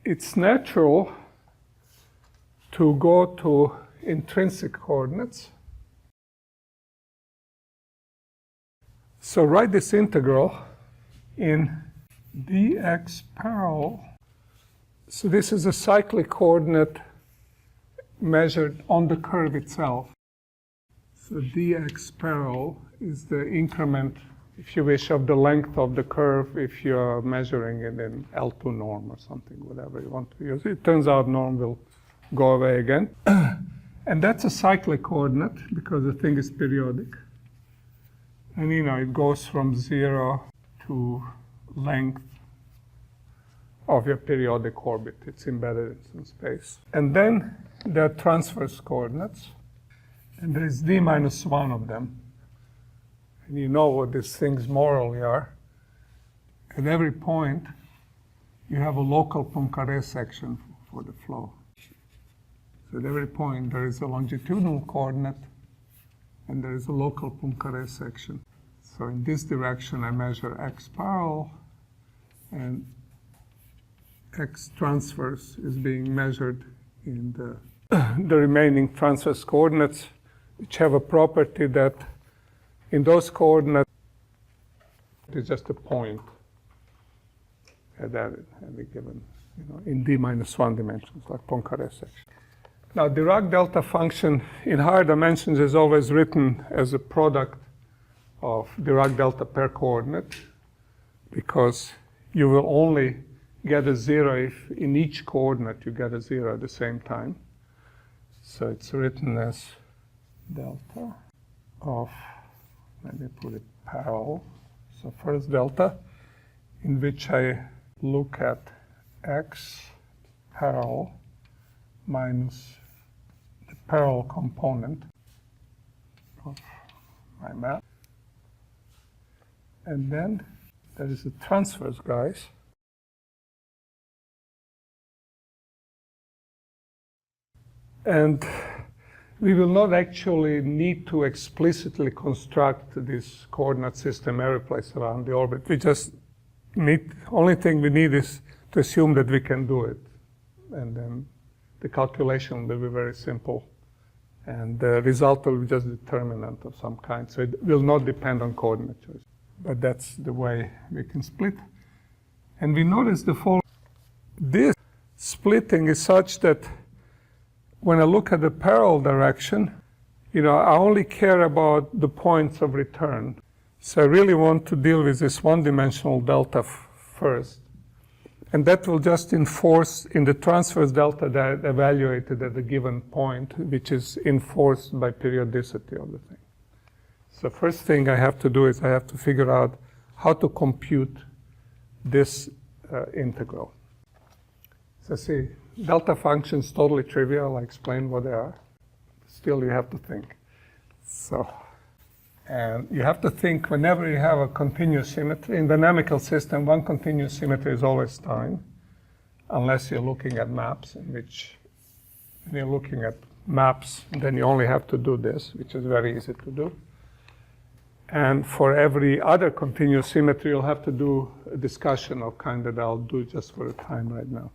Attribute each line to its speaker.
Speaker 1: it's natural to go to intrinsic coordinates. So write this integral in dx parallel. So this is a cyclic coordinate measured on the curve itself. So dx parallel is the increment, if you wish, of the length of the curve if you're measuring it in L2 norm or something, whatever you want to use. It turns out norm will go away again. And that's a cyclic coordinate because the thing is periodic. And it goes from 0 to length of your periodic orbit. It's embedded in some space. And then there are transverse coordinates. And there is d minus 1 of them. And you know what these things morally are. At every point, you have a local Poincaré section for the flow. So at every point, there is a longitudinal coordinate, and there is a local Poincaré section. So in this direction, I measure x parallel, and x transverse is being measured in the remaining transverse coordinates, which have a property that in those coordinates, it's just a point at any given, in d minus 1 dimensions, like Poincaré section. Now, Dirac delta function in higher dimensions is always written as a product of Dirac delta pair coordinate, because you will only get a 0 if in each coordinate you get a 0 at the same time. So it's written as delta of, let me put it parallel. So first delta, in which I look at x parallel minus the parallel component of my map. And then there is a transverse, guys. And we will not actually need to explicitly construct this coordinate system every place around the orbit. We just need, only thing we need is to assume that we can do it. And then the calculation will be very simple. And the result will be just a determinant of some kind. So it will not depend on coordinate choice. But that's the way we can split. And we notice the following. This splitting is such that when I look at the parallel direction, I only care about the points of return. So I really want to deal with this one-dimensional delta first. And that will just enforce in the transverse delta that evaluated at a given point, which is enforced by periodicity of the thing. So first thing I have to do is I have to figure out how to compute this integral. So see, delta functions totally trivial. I explained what they are. Still, you have to think. So, and you have to think whenever you have a continuous symmetry. In dynamical system, one continuous symmetry is always time, unless you're looking at maps, in which when you're looking at maps, then you only have to do this, which is very easy to do. And for every other continuous symmetry, you'll have to do a discussion of kind that I'll do just for a time right now.